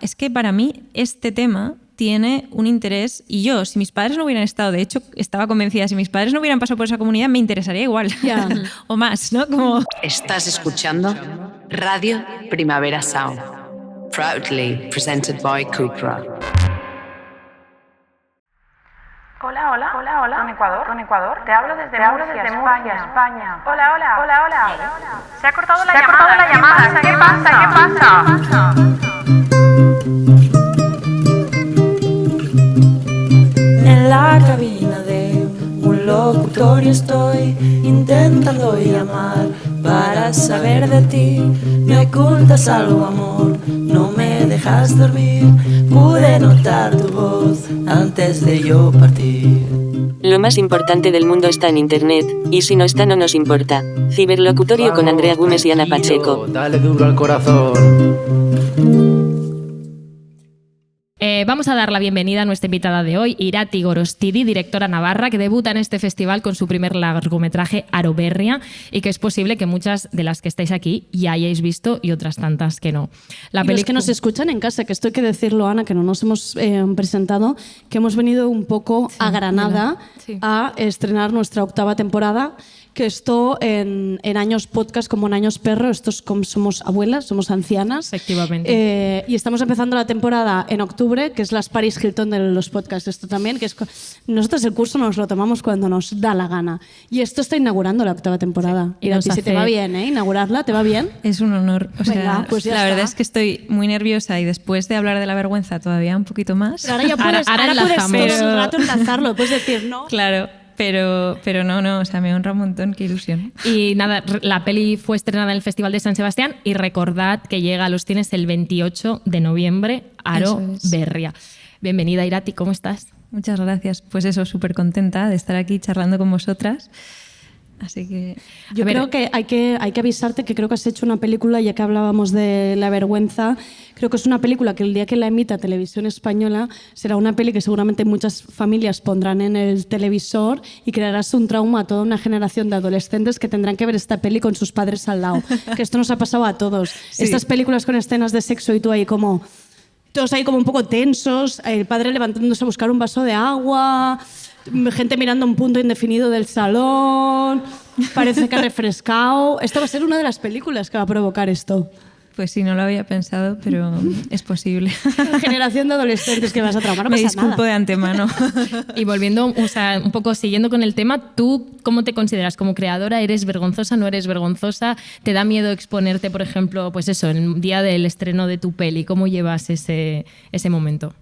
Es que para mí este tema tiene un interés y yo, si mis padres no hubieran estado, de hecho estaba convencida, si mis padres no hubieran pasado por esa comunidad me interesaría igual. O más, ¿no? Como... Estás escuchando Radio Primavera Sound, proudly presented by Cupra. Hola, con Ecuador. Te hablo desde Murcia, España. Hola. Se ha cortado la llamada. ¿Qué pasa? En la cabina de un locutorio estoy intentando llamar para saber de ti. Me ocultas algo, amor, no me dejas dormir. Pude notar tu voz antes de yo partir. Lo más importante del mundo está en internet, y si no está no nos importa. Ciberlocutorio con Andrea Gómez y Ana Pacheco. Dale duro al corazón. Vamos a dar la bienvenida a nuestra invitada de hoy, Irati Gorostidi, directora navarra, que debuta en este festival con su primer largometraje Aroberria, y que es posible que muchas de las que estáis aquí ya hayáis visto y otras tantas que no. Los que nos escuchan en casa, que esto hay que decirlo, Ana, que no nos hemos presentado, que hemos venido un poco a Granada a estrenar nuestra 8ª temporada, que esto en años podcast como en años perro, estos somos abuelas, somos ancianas. Efectivamente. Y estamos empezando la temporada en octubre, que es las Paris Hilton de los podcasts. Esto también, que es nosotros el curso nos lo tomamos cuando nos da la gana. Y esto está inaugurando la 8ª temporada. Sí. Y si te va bien, inaugurarla, ¿te va bien? Es un honor. O sea, venga, pues ya la está. verdad es que estoy muy nerviosa y después de hablar de la vergüenza todavía un poquito más. Pero ahora ya puedes, Ahora ahora puedes enlazamos. todo el rato enlazarlo, puedes decir no. Claro. Pero no, o sea, me honra un montón, qué ilusión. Y nada, la peli fue estrenada en el Festival de San Sebastián y recordad que llega a los cines el 28 de noviembre, Aroberria. Bienvenida, Irati, ¿cómo estás? Muchas gracias. Pues eso, súper contenta de estar aquí charlando con vosotras. Así que... Yo creo que hay que avisarte que creo que has hecho una película, ya que hablábamos de la vergüenza, creo que es una película que el día que la emita Televisión Española será una peli que seguramente muchas familias pondrán en el televisor y crearás un trauma a toda una generación de adolescentes que tendrán que ver esta peli con sus padres al lado. Que esto nos ha pasado a todos. Sí. Estas películas con escenas de sexo y tú ahí como... Todos ahí como un poco tensos, el padre levantándose a buscar un vaso de agua... Gente mirando un punto indefinido del salón, parece que ha refrescado. Esta va a ser una de las películas que va a provocar esto. Pues sí, no lo había pensado, pero es posible. La generación de adolescentes que vas a traumar, no Me pasa disculpo nada. de antemano. Y volviendo, o sea, un poco siguiendo con el tema, ¿tú cómo te consideras como creadora? ¿Eres vergonzosa? ¿No eres vergonzosa? ¿Te da miedo exponerte, por ejemplo, pues eso, en el día del estreno de tu peli? ¿Cómo llevas ese momento?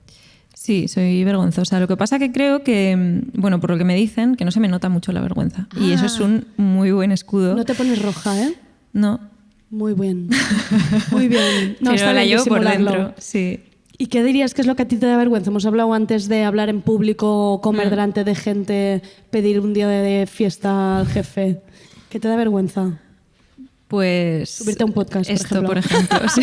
Sí, soy vergonzosa. Lo que pasa que creo que, bueno, por lo que me dicen, que no se me nota mucho la vergüenza. Y eso es un muy buen escudo. No te pones roja, ¿eh? No. Muy bien. Muy bien. No, pero está la bien llevo por disimularlo. dentro, sí. ¿Y qué dirías que es lo que a ti te da vergüenza? Hemos hablado antes de hablar en público, comer delante de gente, pedir un día de fiesta al jefe. ¿Qué te da vergüenza? Pues... Subirte a un podcast, esto, por ejemplo. Sí.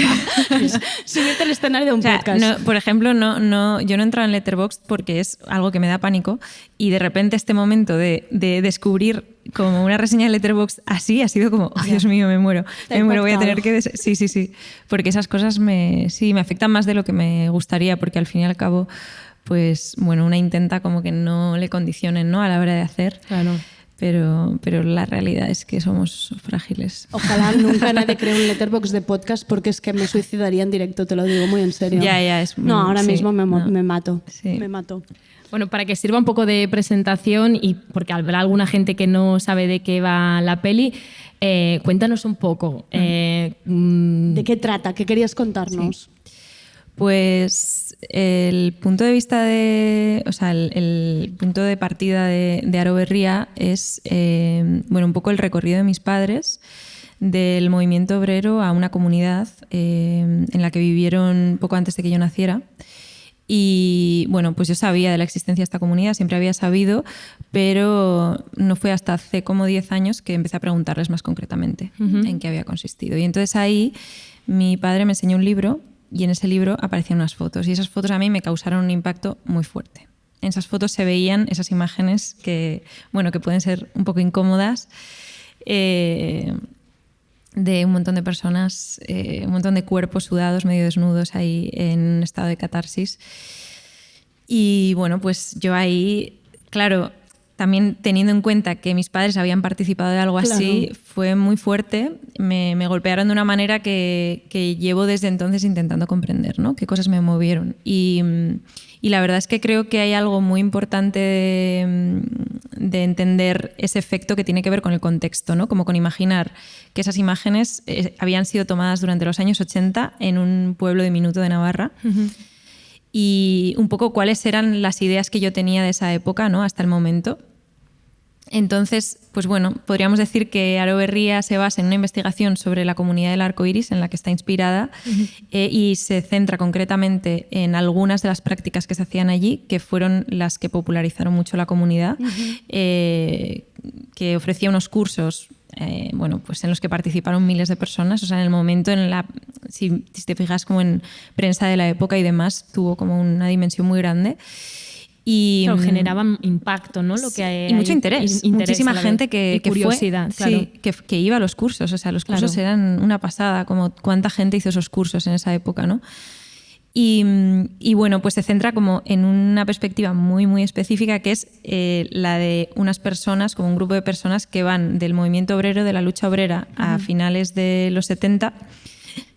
Subirte al escenario de un O sea, podcast. no, por ejemplo, yo no he entrado en Letterboxd porque es algo que me da pánico y de repente este momento de descubrir como una reseña de Letterboxd así ha sido como, oh, Dios mío, me muero. Me muero, voy a tener que... Sí. Porque esas cosas me afectan más de lo que me gustaría porque al fin y al cabo, pues, bueno, una intenta como que no le condicionen, ¿no? A la hora de hacer. Claro. Pero la realidad es que somos frágiles. Ojalá nunca nadie cree un Letterboxd de podcast porque es que me suicidaría en directo, te lo digo muy en serio. Ya, es... No, ahora sí, mismo me no. mato. Sí. Me mato. Bueno, para que sirva un poco de presentación y porque habrá alguna gente que no sabe de qué va la peli, cuéntanos un poco. ¿De qué trata? ¿Qué querías contarnos? Sí. Pues el punto de vista el punto de partida de Aroberria es un poco el recorrido de mis padres del movimiento obrero a una comunidad en la que vivieron poco antes de que yo naciera. Y bueno, pues yo sabía de la existencia de esta comunidad, siempre había sabido, pero no fue hasta hace como 10 años que empecé a preguntarles más concretamente en qué había consistido. Y entonces ahí mi padre me enseñó un libro y en ese libro aparecían unas fotos y esas fotos a mí me causaron un impacto muy fuerte. En esas fotos se veían esas imágenes que pueden ser un poco incómodas. de un montón de personas, un montón de cuerpos sudados, medio desnudos ahí en un estado de catarsis. Y bueno, pues yo ahí, claro, también teniendo en cuenta que mis padres habían participado de algo así, fue muy fuerte. Me golpearon de una manera que llevo desde entonces intentando comprender, ¿no? Qué cosas me movieron. Y la verdad es que creo que hay algo muy importante de entender ese efecto que tiene que ver con el contexto, ¿no? Como con imaginar que esas imágenes habían sido tomadas durante los años 80 en un pueblo diminuto de Navarra. Y un poco cuáles eran las ideas que yo tenía de esa época, ¿no? Hasta el momento. Entonces, pues bueno, podríamos decir que Aro Berria se basa en una investigación sobre la comunidad del arco iris en la que está inspirada y se centra concretamente en algunas de las prácticas que se hacían allí, que fueron las que popularizaron mucho la comunidad, que ofrecía unos cursos bueno, pues en los que participaron miles de personas. O sea, en el momento, si te fijas como en prensa de la época y demás, tuvo como una dimensión muy grande. Y claro, generaban impacto, ¿no? Lo que y mucho interés. Muchísima gente que curiosidad, fue, claro. Sí, que iba a los cursos. O sea, los cursos eran una pasada, como cuánta gente hizo esos cursos en esa época, ¿no? Y bueno, pues se centra como en una perspectiva muy, muy específica, que es la de unas personas, como un grupo de personas que van del movimiento obrero, de la lucha obrera, a finales de los 70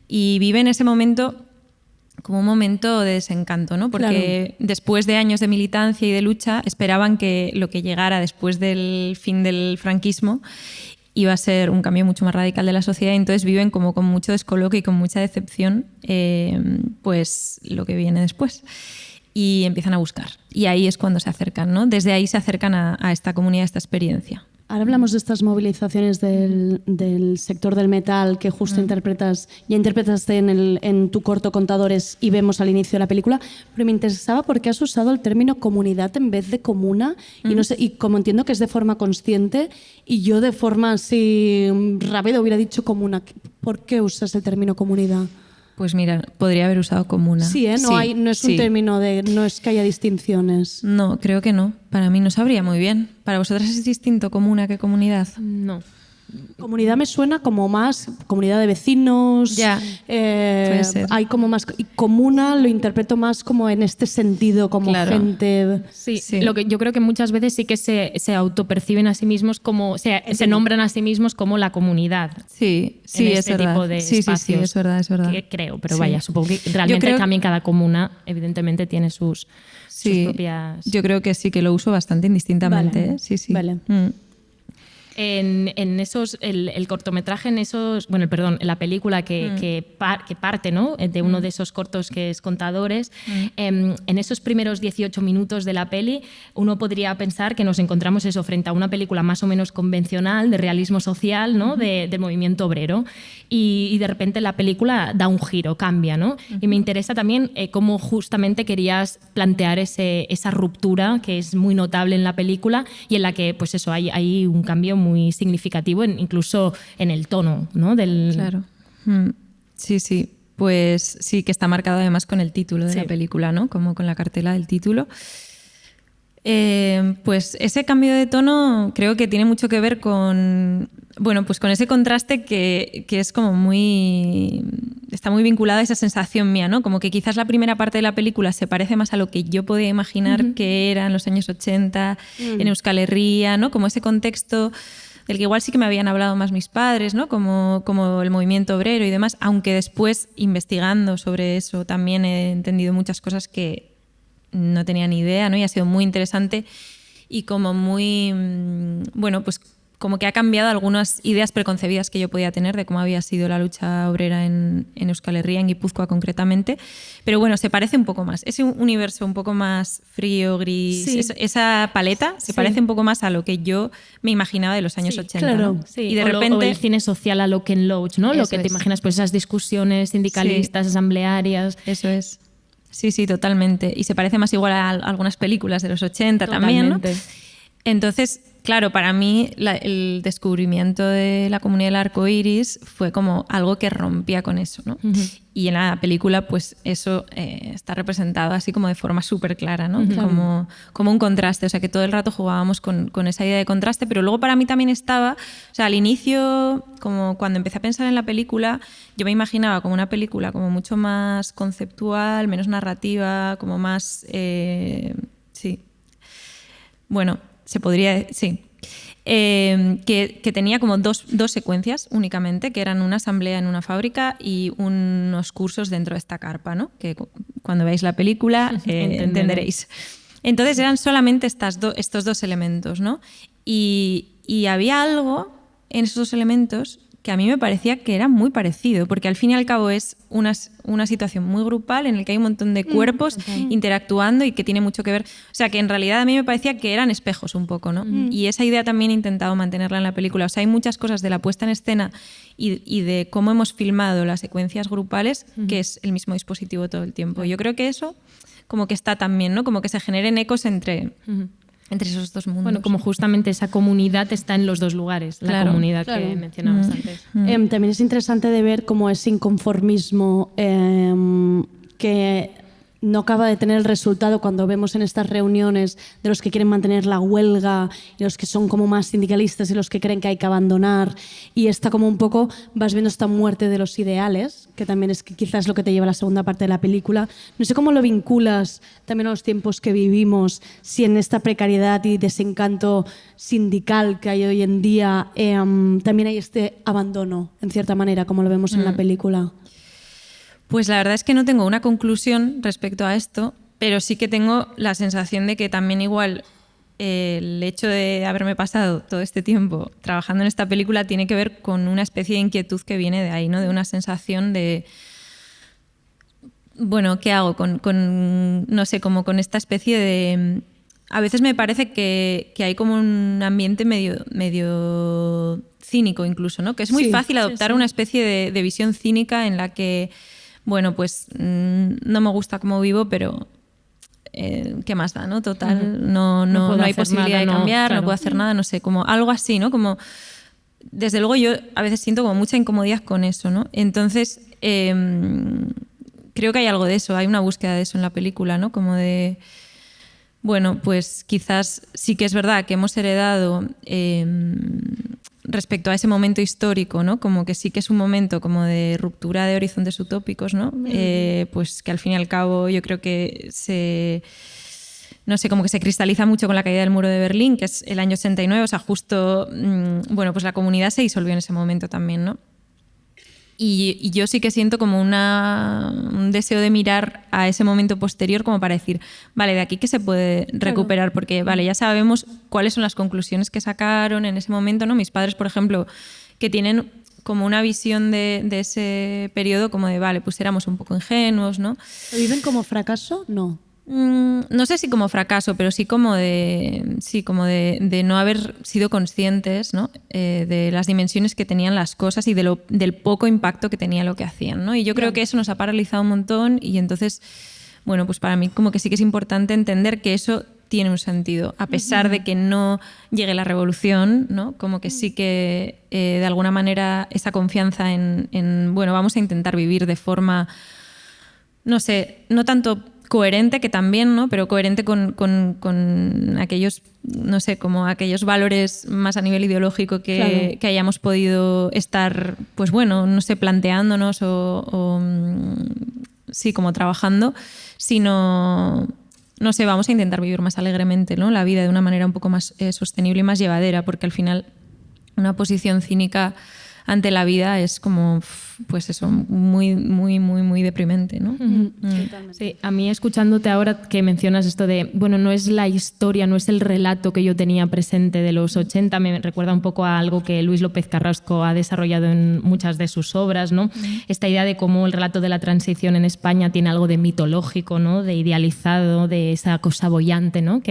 y viven ese momento como un momento de desencanto, ¿no? Porque después de años de militancia y de lucha esperaban que lo que llegara después del fin del franquismo iba a ser un cambio mucho más radical de la sociedad, y entonces viven como con mucho descoloque y con mucha decepción pues lo que viene después. Y empiezan a buscar. Y ahí es cuando se acercan, ¿no? Desde ahí se acercan a esta comunidad, a esta experiencia. Ahora hablamos de estas movilizaciones del sector del metal que justo interpretaste en tu corto Contadores y vemos al inicio de la película, pero me interesaba por qué has usado el término comunidad en vez de comuna y no sé, y como entiendo que es de forma consciente y yo de forma así rápida hubiera dicho comuna. ¿Por qué usas el término comunidad? Pues mira, podría haber usado comuna. Sí, no es un término no es que haya distinciones. No, creo que no. Para mí no sabría muy bien. ¿Para vosotras es distinto comuna que comunidad? No. Comunidad me suena como más comunidad de vecinos. Ya, puede ser. Hay como más, y comuna lo interpreto más como en este sentido, como gente. Sí, lo que yo creo que muchas veces sí que se autoperciben a sí mismos como, se nombran a sí mismos como la comunidad. Sí, es verdad. Tipo de espacios, sí, es verdad. Que creo, pero vaya, supongo que realmente también cada comuna evidentemente tiene sus propias. Yo creo que sí que lo uso bastante indistintamente. Vale. Sí. Vale. En esos, el cortometraje, en la película que parte, ¿no? De uno de esos cortos que es Contadores, en esos primeros 18 minutos de la peli, uno podría pensar que nos encontramos eso frente a una película más o menos convencional, de realismo social, ¿no? Del movimiento obrero, y de repente la película da un giro, cambia, ¿no? Y me interesa también cómo justamente querías plantear esa ruptura que es muy notable en la película y en la que, pues eso, hay un cambio muy significativo, incluso en el tono, ¿no? Claro. Sí. Pues sí, que está marcado además con el título de la película, ¿no? Como con la cartela del título. Pues ese cambio de tono creo que tiene mucho que ver con ese contraste que es como está muy vinculado a esa sensación mía, ¿no? Como que quizás la primera parte de la película se parece más a lo que yo podía imaginar que era en los años 80, en Euskal Herria, ¿no? Como ese contexto del que igual sí que me habían hablado más mis padres, ¿no? Como el movimiento obrero y demás, aunque después, investigando sobre eso, también he entendido muchas cosas que no tenía ni idea, ¿no? Y ha sido muy interesante y como muy, pues como que ha cambiado algunas ideas preconcebidas que yo podía tener de cómo había sido la lucha obrera en Euskal Herria, en Guipúzcoa concretamente. Pero bueno, se parece un poco más. Ese universo un poco más frío, gris, esa paleta se parece un poco más a lo que yo me imaginaba de los años 80. Claro. ¿no? Sí. Y de repente o el cine social a lo Ken Loach, ¿no? Lo que te imaginas, pues esas discusiones sindicalistas, asamblearias. Eso es. Sí, totalmente. Y se parece más igual a algunas películas de los 80 también, ¿no? Entonces, claro, para mí el descubrimiento de la comunidad del arco iris fue como algo que rompía con eso, ¿no? Y en la película, pues eso está representado así como de forma súper clara, ¿no? Como un contraste, o sea, que todo el rato jugábamos con esa idea de contraste, pero luego para mí también estaba, o sea, al inicio, como cuando empecé a pensar en la película, yo me imaginaba como una película como mucho más conceptual, menos narrativa, como más, sí, bueno, se podría, sí. Que tenía como dos secuencias únicamente, que eran una asamblea en una fábrica y unos cursos dentro de esta carpa, ¿no? Que cuando veáis la película entenderéis. Entonces eran solamente estos dos elementos, ¿no? Y había algo en esos dos elementos que a mí me parecía que era muy parecido, porque al fin y al cabo es una situación muy grupal en la que hay un montón de cuerpos interactuando y que tiene mucho que ver, o sea, que en realidad a mí me parecía que eran espejos un poco, ¿no? Y esa idea también he intentado mantenerla en la película, o sea, hay muchas cosas de la puesta en escena y de cómo hemos filmado las secuencias grupales, que es el mismo dispositivo todo el tiempo. Yo creo que eso como que está también, ¿no? Como que se generen ecos entre esos dos mundos. Bueno, como justamente esa comunidad está en los dos lugares, la comunidad que mencionabas antes. También es interesante de ver cómo ese inconformismo que no acaba de tener el resultado cuando vemos en estas reuniones de los que quieren mantener la huelga y los que son como más sindicalistas y los que creen que hay que abandonar, y está como un poco, vas viendo esta muerte de los ideales, que también es que quizás lo que te lleva a la segunda parte de la película. No sé cómo lo vinculas también a los tiempos que vivimos, si en esta precariedad y desencanto sindical que hay hoy en día también hay este abandono, en cierta manera, como lo vemos en la película. Pues la verdad es que no tengo una conclusión respecto a esto, pero sí que tengo la sensación de que también igual el hecho de haberme pasado todo este tiempo trabajando en esta película tiene que ver con una especie de inquietud que viene de ahí, ¿no? De una sensación de, bueno, ¿qué hago no sé, como con esta especie de... A veces me parece que hay como un ambiente medio cínico incluso, ¿no? Que es muy fácil adoptar una especie de visión cínica en la que, bueno, pues no me gusta cómo vivo, pero ¿qué más da, no? Total, no hay posibilidad de cambiar, no puedo hacer nada, no sé, como algo así, ¿no? Como, desde luego yo a veces siento como mucha incomodidad con eso, ¿no? Entonces, creo que hay algo de eso, hay una búsqueda de eso en la película, ¿no? Como de... Bueno, pues quizás sí que es verdad que hemos heredado respecto a ese momento histórico, ¿no? Como que sí que es un momento como de ruptura de horizontes utópicos, ¿no? Pues que al fin y al cabo yo creo que no sé, como que se cristaliza mucho con la caída del muro de Berlín, que es el año 89, o sea, justo, bueno, pues la comunidad se disolvió en ese momento también, ¿no? Y yo sí que siento como un deseo de mirar a ese momento posterior como para decir, vale, de aquí que se puede recuperar, porque vale, ya sabemos cuáles son las conclusiones que sacaron en ese momento, ¿no? Mis padres, por ejemplo, que tienen como una visión de ese periodo como de, vale, pues éramos un poco ingenuos, ¿no? ¿Lo viven como fracaso? No. No sé si como fracaso, pero sí como de no haber sido conscientes, ¿no? De las dimensiones que tenían las cosas y del poco impacto que tenía lo que hacían, ¿no? Y yo creo que eso nos ha paralizado un montón y entonces, bueno, pues para mí como que sí que es importante entender que eso tiene un sentido, a pesar de que no llegue la revolución, ¿no? Como que sí que de alguna manera esa confianza en, bueno, vamos a intentar vivir de forma, no sé, no tanto coherente, que también, ¿no? Pero coherente con aquellos, no sé, como aquellos valores más a nivel ideológico que hayamos podido estar, pues bueno, no sé, planteándonos o sí, como trabajando, sino, no sé, vamos a intentar vivir más alegremente, ¿no? La vida de una manera un poco más sostenible y más llevadera, porque al final una posición cínica ante la vida es como, pues eso, muy, muy, muy, muy deprimente, ¿no? Sí, a mí escuchándote ahora que mencionas esto de, bueno, no es la historia, no es el relato que yo tenía presente de los 80, me recuerda un poco a algo que Luis López Carrasco ha desarrollado en muchas de sus obras, ¿no? Esta idea de cómo el relato de la transición en España tiene algo de mitológico, ¿no? De idealizado, de esa cosa boyante, ¿no?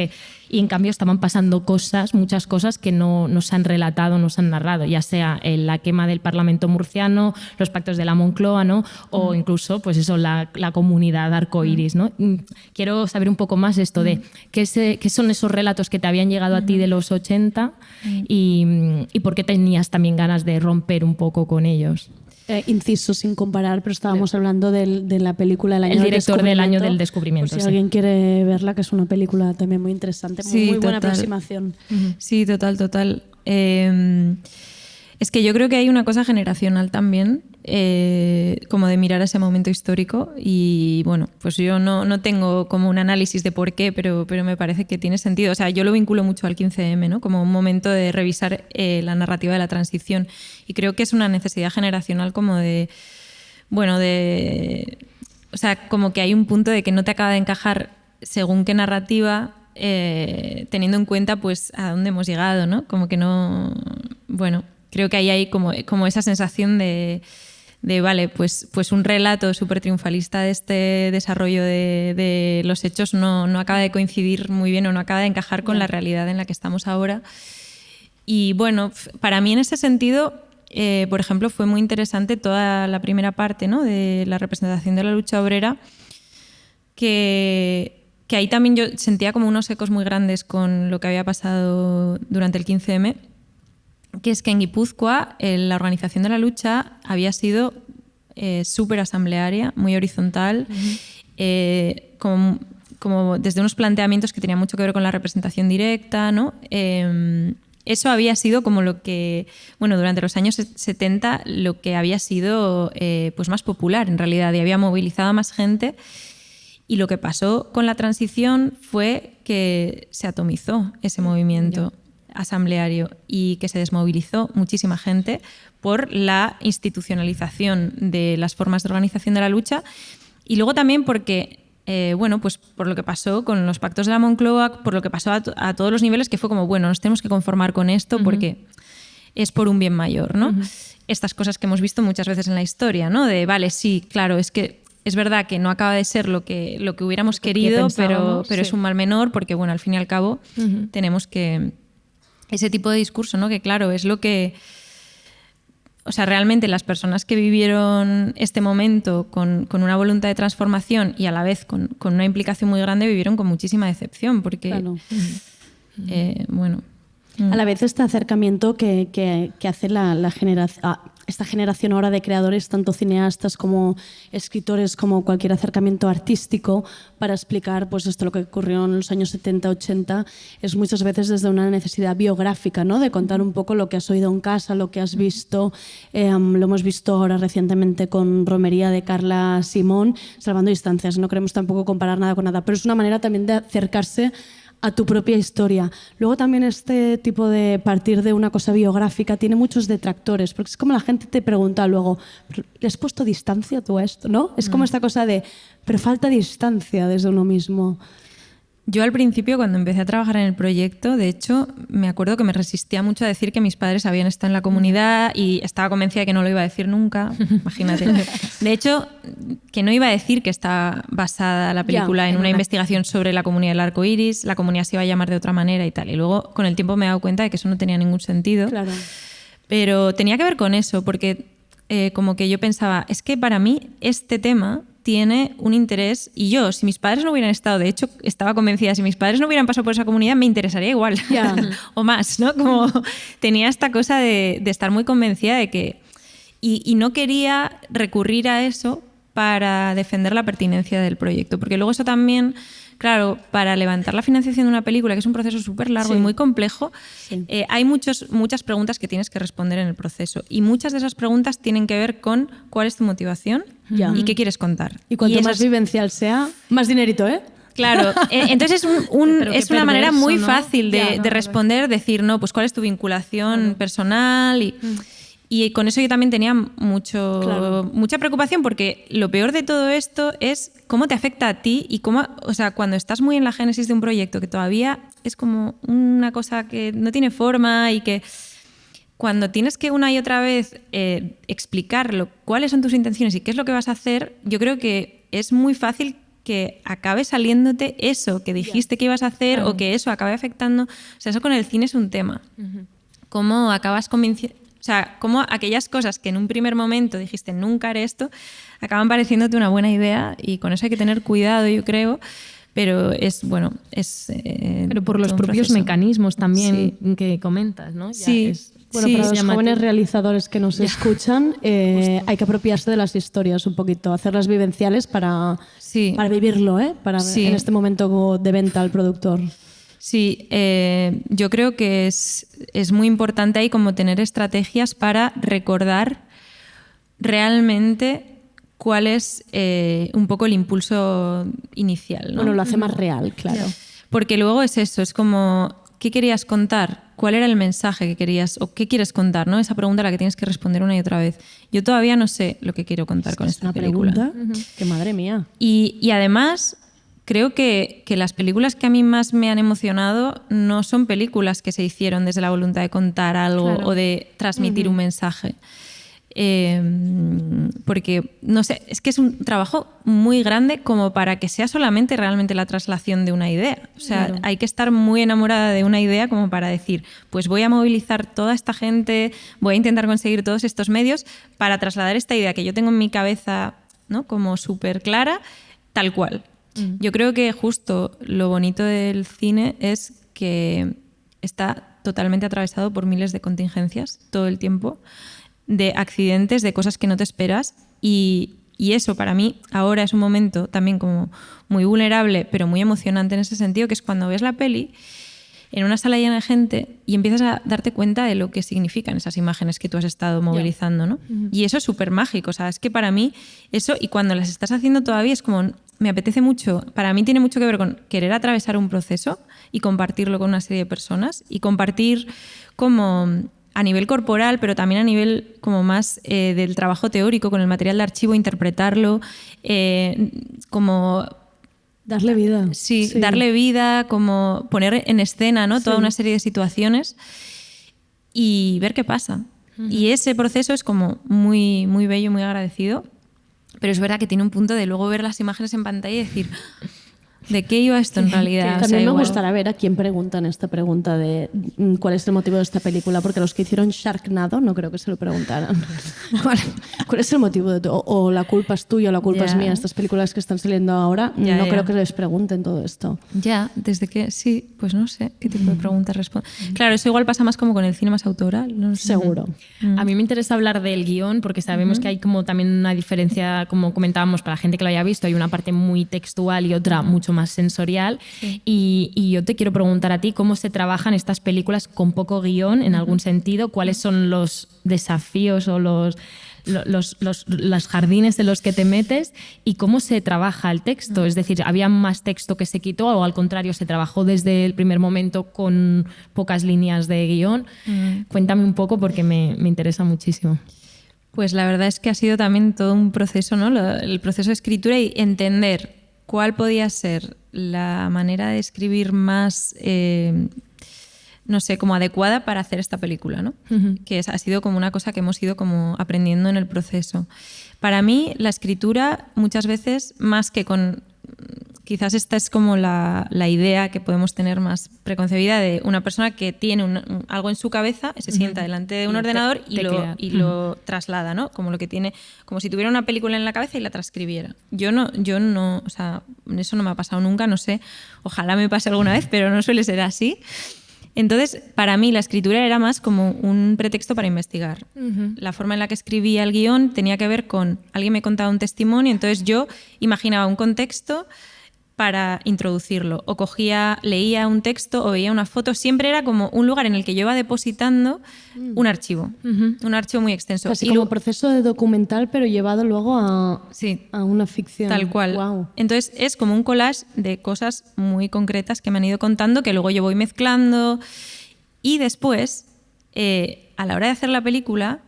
Y en cambio estaban pasando cosas, muchas cosas que no se han relatado, no se han narrado, ya sea en la quema del Parlamento murciano, los pactos de la Moncloa, ¿no? O incluso, pues eso, la comunidad arcoíris, ¿no? Quiero saber un poco más esto de qué son esos relatos que te habían llegado a ti de los 80 y por qué tenías también ganas de romper un poco con ellos. Inciso sin comparar, pero estábamos hablando de la película El año El director del Año del Descubrimiento. Por si alguien quiere verla, que es una película también muy interesante, Sí, muy buena total. aproximación. Sí, total. Es que yo creo que hay una cosa generacional también, como de mirar ese momento histórico y bueno, pues yo no tengo como un análisis de por qué, pero me parece que tiene sentido. O sea, yo lo vinculo mucho al 15M, ¿no? Como un momento de revisar la narrativa de la transición y creo que es una necesidad generacional como de, bueno, o sea, como que hay un punto de que no te acaba de encajar según qué narrativa, teniendo en cuenta pues a dónde hemos llegado, ¿no? Como que no, bueno, creo que ahí hay como esa sensación de vale, pues un relato súper triunfalista de este desarrollo de los hechos no acaba de coincidir muy bien o no acaba de encajar con la realidad en la que estamos ahora. Y bueno, para mí en ese sentido, por ejemplo, fue muy interesante toda la primera parte, ¿no? De la representación de la lucha obrera, que ahí también yo sentía como unos ecos muy grandes con lo que había pasado durante el 15M, que es que en Guipúzcoa la organización de la lucha había sido súper asamblearia, muy horizontal, como desde unos planteamientos que tenían mucho que ver con la representación directa, ¿no? Eso había sido como lo que, bueno, durante los años 70 lo que había sido pues más popular en realidad y había movilizado a más gente. Y lo que pasó con la transición fue que se atomizó ese movimiento asambleario y que se desmovilizó muchísima gente por la institucionalización de las formas de organización de la lucha y luego también porque, bueno, pues por lo que pasó con los pactos de la Moncloa, por lo que pasó a todos los niveles, que fue como, bueno, nos tenemos que conformar con esto porque es por un bien mayor, ¿no? Estas cosas que hemos visto muchas veces en la historia, ¿no? De, vale, sí, claro, es que es verdad que no acaba de ser lo que hubiéramos querido, pero es un mal menor porque, bueno, al fin y al cabo tenemos que... Ese tipo de discurso, ¿no? Que claro, es lo que... O sea, realmente las personas que vivieron este momento con una voluntad de transformación y a la vez con una implicación muy grande vivieron con muchísima decepción porque, Claro. Bueno... A la vez este acercamiento que hace esta generación ahora de creadores, tanto cineastas como escritores, como cualquier acercamiento artístico, para explicar pues esto lo que ocurrió en los años 70-80, es muchas veces desde una necesidad biográfica, ¿no? De contar un poco lo que has oído en casa, lo que has visto. Lo hemos visto ahora recientemente con Romería de Carla Simón, Salvando Distancias. No queremos tampoco comparar nada con nada, pero es una manera también de acercarse a tu propia historia. Luego también este tipo de partir de una cosa biográfica tiene muchos detractores, porque es como la gente te pregunta luego, ¿le has puesto distancia tú a esto? ¿No? Es como esta cosa de, pero falta distancia desde uno mismo. Yo al principio, cuando empecé a trabajar en el proyecto, de hecho, me acuerdo que me resistía mucho a decir que mis padres habían estado en la comunidad y estaba convencida de que no lo iba a decir nunca, imagínate. De hecho, que no iba a decir que está basada la película en una investigación sobre la comunidad del arco iris, la comunidad se iba a llamar de otra manera y tal. Y luego, con el tiempo me he dado cuenta de que eso no tenía ningún sentido. Claro. Pero tenía que ver con eso, porque como que yo pensaba, es que para mí este tema tiene un interés y yo, si mis padres no hubieran estado, de hecho estaba convencida, si mis padres no hubieran pasado por esa comunidad me interesaría igual o más, ¿no? Como tenía esta cosa de estar muy convencida de que y no quería recurrir a eso para defender la pertinencia del proyecto, porque luego eso también, claro, para levantar la financiación de una película, que es un proceso súper largo y muy complejo, hay muchas preguntas que tienes que responder en el proceso. Y muchas de esas preguntas tienen que ver con cuál es tu motivación y qué quieres contar. Y cuanto más vivencial sea, más dinerito, ¿eh? Claro, entonces es una manera muy fácil de responder, decir, no, pues cuál es tu vinculación personal y con eso yo también tenía mucha preocupación porque lo peor de todo esto es cómo te afecta a ti y cómo, o sea, cuando estás muy en la génesis de un proyecto que todavía es como una cosa que no tiene forma y que cuando tienes que una y otra vez explicar cuáles son tus intenciones y qué es lo que vas a hacer, yo creo que es muy fácil que acabe saliéndote eso que dijiste que ibas a hacer o que eso acabe afectando. O sea, eso con el cine es un tema. Cómo acabas convenciendo... O sea, cómo aquellas cosas que en un primer momento dijiste nunca haré esto, acaban pareciéndote una buena idea y con eso hay que tener cuidado, yo creo. Pero es, bueno, es... pero por los propios mecanismos también que comentas, ¿no? Sí. Bueno, para los jóvenes realizadores que nos escuchan, hay que apropiarse de las historias un poquito, hacerlas vivenciales para vivirlo, en este momento de venta al productor. Sí, yo creo que es muy importante ahí como tener estrategias para recordar realmente cuál es un poco el impulso inicial, ¿no? Bueno, lo hace más real, claro. Porque luego es eso, es como, ¿qué querías contar? ¿Cuál era el mensaje que querías o qué quieres contar? ¿No? Esa pregunta a la que tienes que responder una y otra vez. Yo todavía no sé lo que quiero contar con esta película. Es una pregunta que madre mía. Y además creo que las películas que a mí más me han emocionado no son películas que se hicieron desde la voluntad de contar algo o de transmitir un mensaje. Porque, no sé, es que es un trabajo muy grande como para que sea solamente realmente la traslación de una idea. O sea, hay que estar muy enamorada de una idea como para decir, pues voy a movilizar toda esta gente, voy a intentar conseguir todos estos medios para trasladar esta idea que yo tengo en mi cabeza, ¿no? Como súper clara, tal cual. Yo creo que justo lo bonito del cine es que está totalmente atravesado por miles de contingencias todo el tiempo, de accidentes, de cosas que no te esperas y eso para mí ahora es un momento también como muy vulnerable pero muy emocionante en ese sentido, que es cuando ves la peli en una sala llena de gente y empiezas a darte cuenta de lo que significan esas imágenes que tú has estado movilizando, ¿no? Y eso es súper mágico, o sea, es que para mí eso, y cuando las estás haciendo todavía es como, me apetece mucho, para mí tiene mucho que ver con querer atravesar un proceso y compartirlo con una serie de personas y compartir como a nivel corporal, pero también a nivel como más del trabajo teórico, con el material de archivo, interpretarlo, como... Darle vida. Sí, darle vida, como poner en escena, ¿no? Toda una serie de situaciones y ver qué pasa. Y ese proceso es como muy, muy bello, muy agradecido, pero es verdad que tiene un punto de luego ver las imágenes en pantalla y decir... ¿De qué iba esto en realidad? También me gustará ver a quién preguntan esta pregunta de cuál es el motivo de esta película, porque los que hicieron Sharknado no creo que se lo preguntaran. ¿Cuál es el motivo de todo? O la culpa es tuya o la culpa es mía. Estas películas que están saliendo ahora, no creo que les pregunten todo esto. Ya, desde que sí, pues no sé qué tipo de preguntas responden. Claro, eso igual pasa más como con el cine más autoral. No sé. Seguro. A mí me interesa hablar del guión porque sabemos que hay como también una diferencia, como comentábamos, para la gente que lo haya visto, hay una parte muy textual y otra mucho más sensorial. Y yo te quiero preguntar a ti cómo se trabajan estas películas con poco guión en algún sentido, cuáles son los desafíos o los jardines en los que te metes y cómo se trabaja el texto. Es decir, ¿había más texto que se quitó o al contrario se trabajó desde el primer momento con pocas líneas de guión? Cuéntame un poco porque me interesa muchísimo. Pues la verdad es que ha sido también todo un proceso, ¿no? El proceso de escritura y entender cuál podía ser la manera de escribir más, no sé, como adecuada para hacer esta película, ¿no? Que ha sido como una cosa que hemos ido como aprendiendo en el proceso. Para mí, la escritura muchas veces, más que con... Quizás esta es como la idea que podemos tener más preconcebida de una persona que tiene algo en su cabeza, se sienta delante de un ordenador y lo traslada, ¿no? Como lo que tiene, como si tuviera una película en la cabeza y la transcribiera. Yo no, o sea, eso no me ha pasado nunca, no sé, ojalá me pase alguna vez, pero no suele ser así. Entonces, para mí la escritura era más como un pretexto para investigar. La forma en la que escribía el guión tenía que ver con alguien me contaba un testimonio, entonces yo imaginaba un contexto para introducirlo, o leía un texto o veía una foto, siempre era como un lugar en el que yo iba depositando un archivo muy extenso. Casi como proceso de documental, pero llevado luego a una ficción. Tal cual. Wow. Entonces es como un collage de cosas muy concretas que me han ido contando, que luego yo voy mezclando y después, a la hora de hacer la película,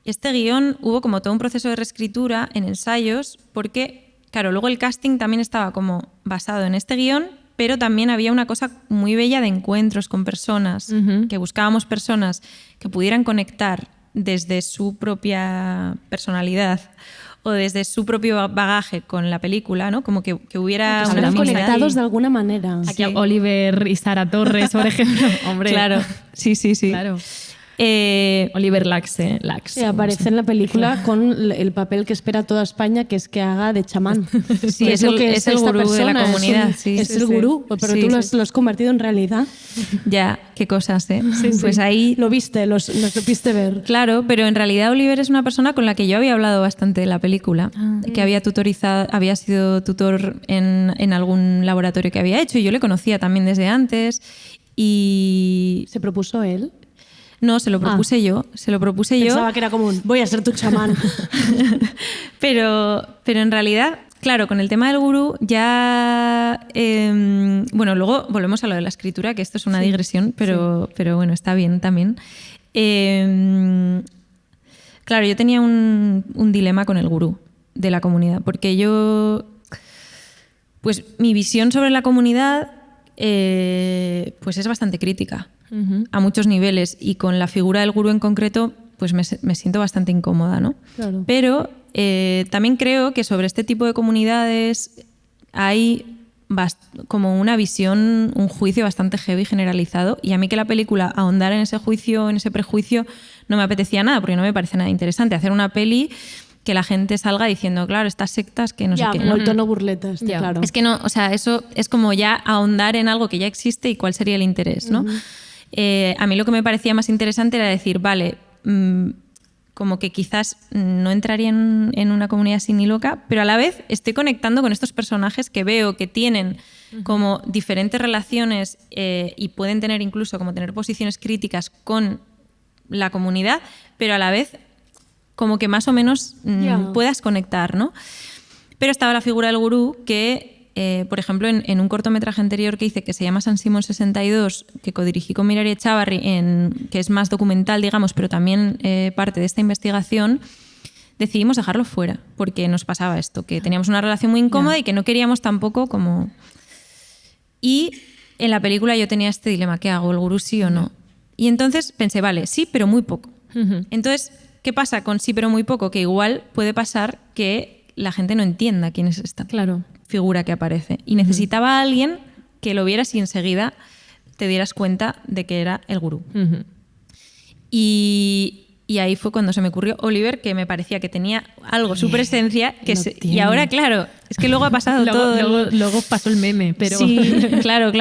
este guión hubo como todo un proceso de reescritura en ensayos, porque claro, luego el casting también estaba como basado en este guión, pero también había una cosa muy bella de encuentros con personas, que buscábamos personas que pudieran conectar desde su propia personalidad o desde su propio bagaje con la película, ¿no? Como que hubiera una conectados de alguna manera. Aquí Oliver y Sara Torres, por ejemplo. Hombre. Claro, sí. Claro. Oliver Laxe. Sí, aparece en la película con el papel que espera toda España, que es que haga de chamán. Sí, Que es el esta gurú de la persona, comunidad. Es el gurú, pero Sí, tú lo sí. has convertido en realidad. Ya, qué cosas, ¿eh? Pues ahí... Lo viste, lo supiste ver. Claro, pero en realidad Oliver es una persona con la que yo había hablado bastante de la película, que había sido tutor en algún laboratorio que había hecho y yo le conocía también desde antes y... ¿Se propuso él? No, se lo propuse yo. Pensaba que era común. Voy a ser tu chamán. pero en realidad, claro, con el tema del gurú ya... bueno, luego volvemos a lo de la escritura, que esto es una digresión, pero bueno, está bien también. Claro, yo tenía un dilema con el gurú de la comunidad, porque pues mi visión sobre la comunidad pues es bastante crítica a muchos niveles y con la figura del gurú en concreto pues me siento bastante incómoda, ¿no? Claro. Pero también creo que sobre este tipo de comunidades hay como una visión, un juicio bastante heavy generalizado y a mí que la película ahondara en ese juicio, en ese prejuicio, no me apetecía nada porque no me parece nada interesante hacer una peli que la gente salga diciendo, claro, estas sectas que no sé qué. Ya, el tono burleta, está Ya. claro. Es que no, o sea, eso es como ya ahondar en algo que ya existe y cuál sería el interés, ¿no? A mí lo que me parecía más interesante era decir, vale, como que quizás no entraría en una comunidad así ni loca, pero a la vez estoy conectando con estos personajes que veo que tienen como diferentes relaciones y pueden tener incluso como tener posiciones críticas con la comunidad, pero a la vez como que más o menos puedas conectar, ¿no? Pero estaba la figura del gurú que, por ejemplo, en un cortometraje anterior que hice que se llama San Simón 62, que codirigí con Mirari Echavarri, que es más documental, digamos, pero también parte de esta investigación, decidimos dejarlo fuera, porque nos pasaba esto, que teníamos una relación muy incómoda y que no queríamos tampoco como... Y en la película yo tenía este dilema, ¿qué hago? ¿El gurú sí o no? Y entonces pensé, vale, sí, pero muy poco. Entonces, ¿qué pasa con sí, pero muy poco? Que igual puede pasar que la gente no entienda quién es esta figura que aparece. Y necesitaba a alguien que lo vieras y enseguida te dieras cuenta de que era el gurú. Y ahí fue cuando se me ocurrió Oliver, que me parecía que tenía algo, su presencia, y ahora, claro, es que luego ha pasado todo. Luego pasó el meme, pero... Sí, claro,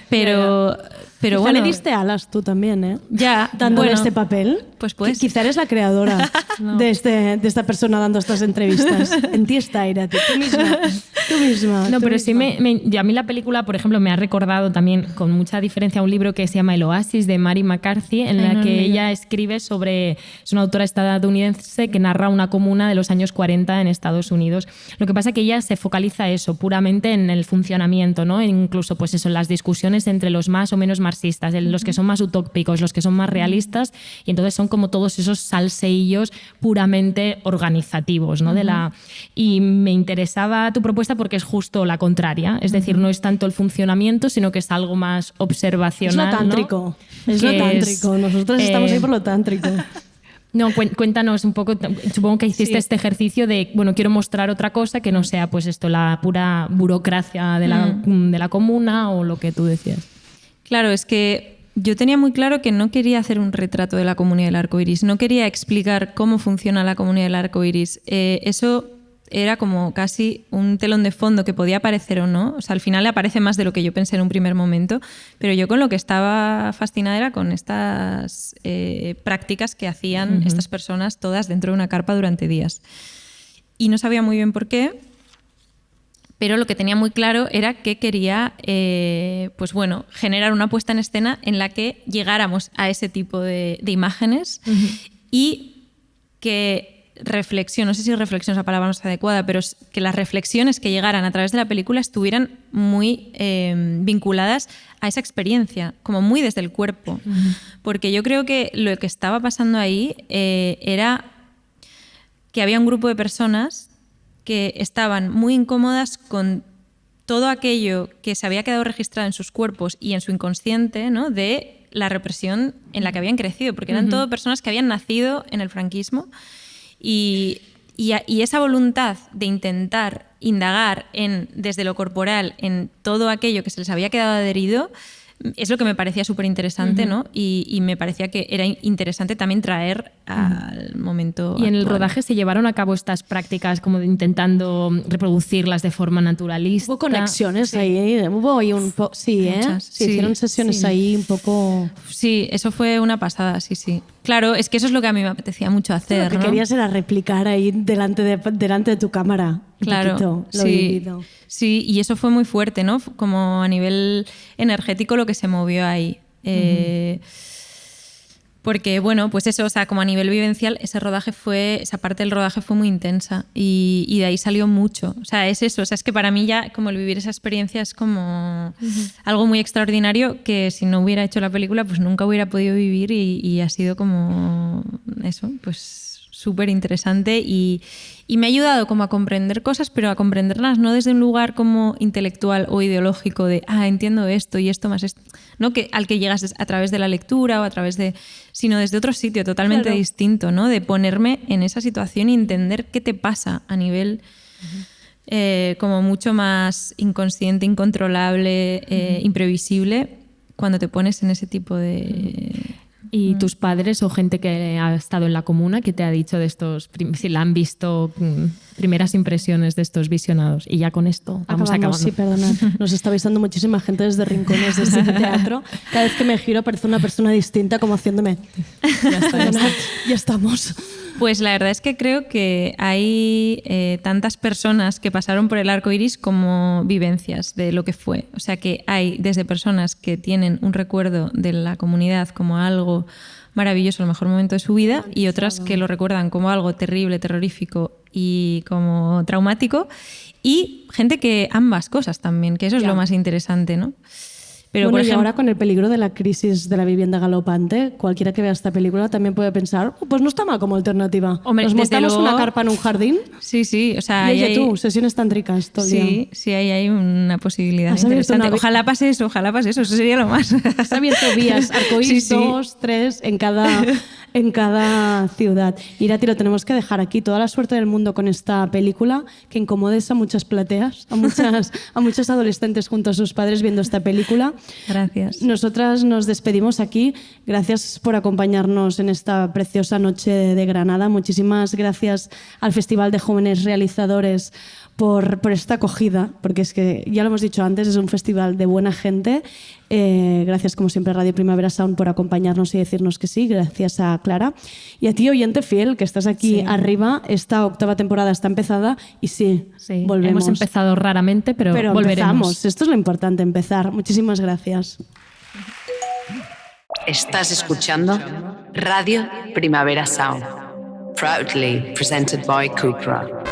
pero Quizá bueno, le diste alas tú también, ¿eh? ya, Dándole bueno, este papel. pues. Quizá eres la creadora de esta persona dando estas entrevistas. En ti está, Irati. Tú misma. No, tú pero sí misma. y a mí la película, por ejemplo, me ha recordado también con mucha diferencia un libro que se llama El Oasis de Mary McCarthy, en la que ella escribe sobre... Es una autora estadounidense que narra una comuna de los años 40 en Estados Unidos. Lo que pasa es que ella se focaliza eso, puramente en el funcionamiento, ¿no? Incluso pues eso, en las discusiones entre los más o menos marxistas, los que son más utópicos, los que son más realistas, y entonces son como todos esos salseillos puramente organizativos, ¿no? Y me interesaba tu propuesta porque es justo la contraria, es decir, no es tanto el funcionamiento, sino que es algo más observacional. Es lo tántrico. ¿no? Es lo tántrico. Nosotros estamos ahí por lo tántrico. No, cuéntanos un poco, supongo que hiciste este ejercicio de, bueno, quiero mostrar otra cosa que no sea pues esto, la pura burocracia de la comuna o lo que tú decías. Claro, es que yo tenía muy claro que no quería hacer un retrato de la comunidad del arco iris, no quería explicar cómo funciona la comunidad del arco iris. Eso era como casi un telón de fondo que podía aparecer o no. O sea, al final le aparece más de lo que yo pensé en un primer momento, pero yo con lo que estaba fascinada era con estas prácticas que hacían estas personas todas dentro de una carpa durante días. Y no sabía muy bien por qué, pero lo que tenía muy claro era que quería pues bueno, generar una puesta en escena en la que llegáramos a ese tipo de imágenes y que reflexión, no sé si reflexión es la palabra más adecuada, pero que las reflexiones que llegaran a través de la película estuvieran muy vinculadas a esa experiencia, como muy desde el cuerpo. Porque yo creo que lo que estaba pasando ahí era que había un grupo de personas que estaban muy incómodas con todo aquello que se había quedado registrado en sus cuerpos y en su inconsciente, ¿no? De la represión en la que habían crecido, porque eran todo personas que habían nacido en el franquismo y esa voluntad de intentar indagar desde lo corporal en todo aquello que se les había quedado adherido es lo que me parecía súper interesante, ¿no? Y me parecía que era interesante también traer al momento Y en el actual. rodaje se llevaron a cabo estas prácticas como de intentando reproducirlas de forma naturalista. Hubo conexiones ahí, hubo ahí un poco... Sí, ¿eh? Muchas, Sí, sí, hicieron sesiones sí. ahí un poco... Sí, eso fue una pasada, sí. Claro, es que eso es lo que a mí me apetecía mucho hacer, Lo que ¿no? querías era replicar ahí delante de tu cámara. Un Claro, poquito lo sí, vivido. sí, y eso fue muy fuerte, ¿no? Como a nivel energético lo que se movió ahí. Porque, bueno, pues eso, o sea, como a nivel vivencial, esa parte del rodaje fue muy intensa y de ahí salió mucho. O sea, es eso, o sea, es que para mí ya como el vivir esa experiencia es como algo muy extraordinario que si no hubiera hecho la película, pues nunca hubiera podido vivir y ha sido como eso, pues súper interesante y me ha ayudado como a comprender cosas, pero a comprenderlas no desde un lugar como intelectual o ideológico de, entiendo esto y esto más esto, ¿no? Al que llegas a través de la lectura o a través de... sino desde otro sitio totalmente distinto, ¿no? De ponerme en esa situación y entender qué te pasa a nivel como mucho más inconsciente, incontrolable, imprevisible, cuando te pones en ese tipo de... ¿Y tus padres o gente que ha estado en la comuna que te ha dicho de estos, si la han visto, primeras impresiones de estos visionados? Y ya con esto vamos acabando. Sí, perdonad. Nos está avisando muchísima gente desde rincones de este teatro. Cada vez que me giro aparece una persona distinta como haciéndome... Ya estamos. Pues la verdad es que creo que hay tantas personas que pasaron por el arco iris como vivencias de lo que fue. O sea que hay desde personas que tienen un recuerdo de la comunidad como algo maravilloso, el mejor momento de su vida, y otras que lo recuerdan como algo terrible, terrorífico y como traumático, y gente que ambas cosas también, que eso es lo más interesante, ¿no? Pero, Bueno, por ejemplo, y ahora con el peligro de la crisis de la vivienda galopante, cualquiera que vea esta película también puede pensar, pues no está mal como alternativa. Hombre, Nos desde montamos luego, una carpa en un jardín sí, o sea, y ahí oye tú, sesiones tántricas todo el día. sí, ahí hay una posibilidad Has abierto interesante. una- Ojalá pase eso sería lo más. Has abierto vías, arcoíris Sí. 2, 3 en cada ciudad. Irati, lo tenemos que dejar aquí. Toda la suerte del mundo con esta película, que incomodes a muchas plateas, a muchos adolescentes junto a sus padres viendo esta película. Gracias. Nosotras nos despedimos aquí. Gracias por acompañarnos en esta preciosa noche de Granada. Muchísimas gracias al Festival de Jóvenes Realizadores por esta acogida, porque es que, ya lo hemos dicho antes, es un festival de buena gente. Gracias, como siempre, a Radio Primavera Sound por acompañarnos y decirnos que sí. Gracias a Clara. Y a ti, oyente fiel, que estás aquí arriba. Esta 8ª temporada está empezada y sí, volvemos. Hemos empezado raramente, pero volveremos. Empezamos. Esto es lo importante, empezar. Muchísimas gracias. Estás escuchando Radio Primavera Sound, proudly presented by Cupra.